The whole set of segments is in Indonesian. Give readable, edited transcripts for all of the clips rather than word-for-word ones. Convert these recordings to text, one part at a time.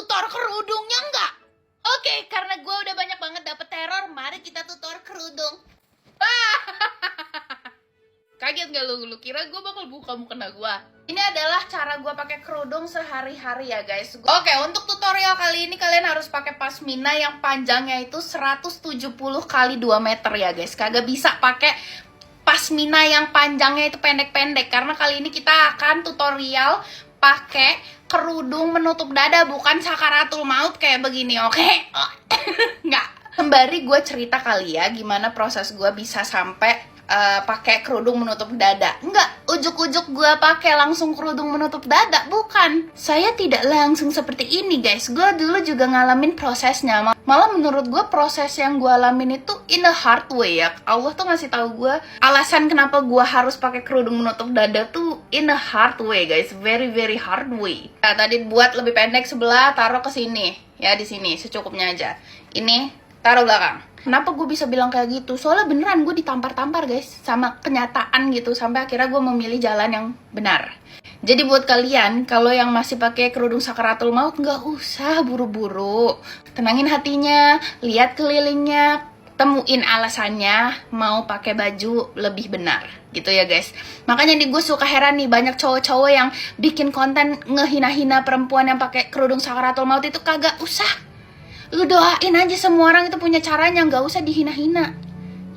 tutor kerudungnya nggak? Oke, karena gue udah banyak banget dapet teror, mari kita tutor kerudung. Kaget gak lu kira gue bakal buka mukena gue? Ini adalah cara gue pakai kerudung sehari-hari ya guys. Oke, untuk tutorial kali ini kalian harus pakai pasmina yang panjangnya itu 170 kali 2 meter ya guys. Kagak bisa pakai pasmina yang panjangnya itu pendek-pendek, karena kali ini kita akan tutorial pakai kerudung menutup dada, bukan sakaratul maut kayak begini, oke? Nggak. Sembari gue cerita kali ya gimana proses gue bisa sampai pakai kerudung menutup dada. Enggak, ujuk-ujuk gue pakai langsung kerudung menutup dada, bukan. Saya tidak langsung seperti ini guys. Gue dulu juga ngalamin prosesnya. Malah menurut gue proses yang gue alamin itu in a hard way ya. Allah tuh ngasih tahu gue alasan kenapa gue harus pakai kerudung menutup dada tuh in a hard way guys, very very hard way. Nah, tadi buat lebih pendek sebelah, taruh ke sini ya, di sini secukupnya aja. Ini taruh belakang. Kenapa gue bisa bilang kayak gitu? Soalnya beneran gue ditampar-tampar guys sama kenyataan gitu, sampai akhirnya gue memilih jalan yang benar. Jadi buat kalian kalau yang masih pakai kerudung sakaratul maut, nggak usah buru-buru. Tenangin hatinya, lihat kelilingnya, temuin alasannya mau pakai baju lebih benar gitu ya guys. Makanya nih gue suka heran nih, banyak cowok-cowok yang bikin konten ngehina-hina perempuan yang pakai kerudung sakaratul maut. Itu kagak usah. Lu doain aja, semua orang itu punya caranya, nggak usah dihina-hina.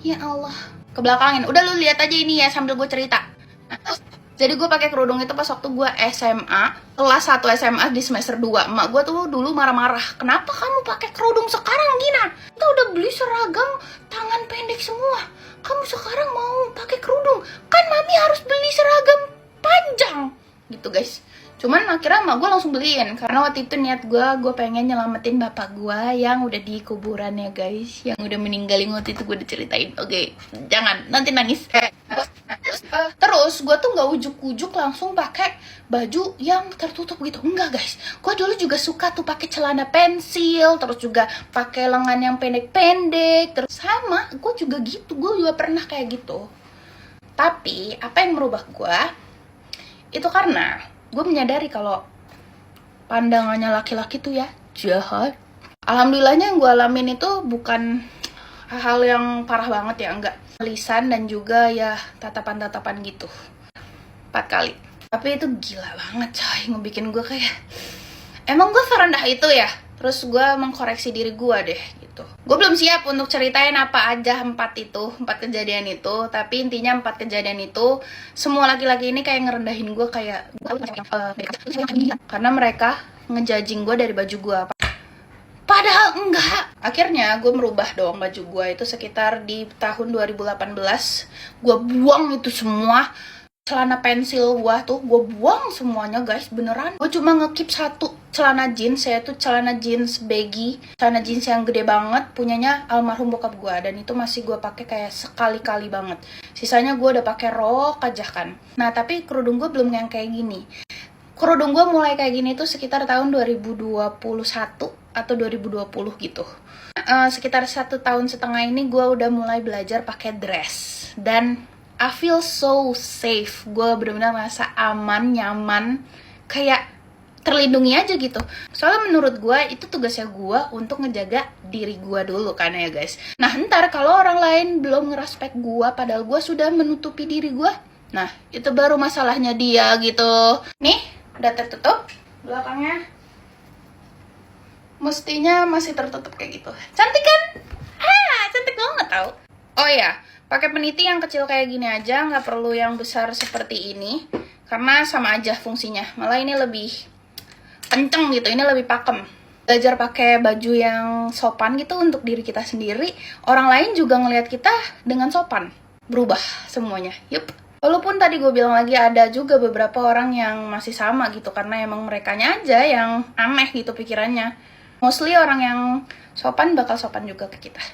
Ya Allah, kebelakangin. Udah lu lihat aja ini ya sambil gue cerita. Jadi gue pakai kerudung itu pas waktu gue SMA, kelas 1 SMA di semester 2. Emak gue tuh dulu marah-marah. Kenapa kamu pakai kerudung sekarang, Gina? Kita udah beli seragam tangan pendek semua. Kamu sekarang mau pakai kerudung? Kan mami harus beli seragam panjang. Gitu guys. Cuman akhirnya emak gue langsung beliin, karena waktu itu niat gue pengen nyelamatin bapak gue yang udah di kuburan ya guys, yang udah meninggalin. Waktu itu gue udah ceritain. Oke, jangan nanti nangis. Terus gue tuh nggak ujuk-ujuk langsung pakai baju yang tertutup gitu, enggak guys. Gue dulu juga suka tuh pakai celana pensil, terus juga pakai lengan yang pendek-pendek, terus sama gue juga gitu, gue juga pernah kayak gitu. Tapi apa yang merubah gue itu karena gue menyadari kalau pandangannya laki-laki tuh ya jahat. Alhamdulillahnya yang gue alamin itu bukan hal yang parah banget ya, enggak. Lisan dan juga ya tatapan-tatapan gitu 4 kali. Tapi itu gila banget coy, ngebikin gue kayak emang gue serendah itu ya. Terus gue mengkoreksi diri gue deh gitu. Gue belum siap untuk ceritain apa aja 4 kejadian itu. Tapi intinya 4 kejadian itu semua laki-laki ini kayak ngerendahin gue, kayak karena mereka ngejudging gue dari baju gue. Padahal enggak. Akhirnya gue merubah dong baju gue itu sekitar di tahun 2018. Gue buang itu semua. Celana pensil gue tuh gue buang semuanya guys, beneran. Gue cuma ngekip satu celana jeans, yaitu celana jeans baggy, celana jeans yang gede banget, punyanya almarhum bokap gue, dan itu masih gue pakai kayak sekali-kali banget. Sisanya gue udah pakai rok aja kan. Nah tapi kerudung gue belum yang kayak gini. Kerudung gue mulai kayak gini tuh sekitar tahun 2021 atau 2020 gitu. Sekitar 1,5 tahun ini gue udah mulai belajar pakai dress, dan I feel so safe. Gue benar-benar merasa aman, nyaman, kayak terlindungi aja gitu. Soalnya menurut gue itu tugasnya gue untuk ngejaga diri gue dulu kan ya guys. Nah ntar kalau orang lain belum ngerespek gue padahal gue sudah menutupi diri gue, nah itu baru masalahnya dia gitu. Nih udah tertutup belakangnya, mestinya masih tertutup kayak gitu. Cantik kan? Cantik banget tau. Oh ya, pakai peniti yang kecil kayak gini aja, nggak perlu yang besar seperti ini, karena sama aja fungsinya. Malah ini lebih kenceng gitu, ini lebih pakem. Belajar pakai baju yang sopan gitu untuk diri kita sendiri, orang lain juga ngelihat kita dengan sopan. Berubah semuanya, yup. Walaupun tadi gue bilang lagi ada juga beberapa orang yang masih sama gitu, karena emang merekanya aja yang aneh gitu pikirannya. Mostly orang yang sopan bakal sopan juga ke kita.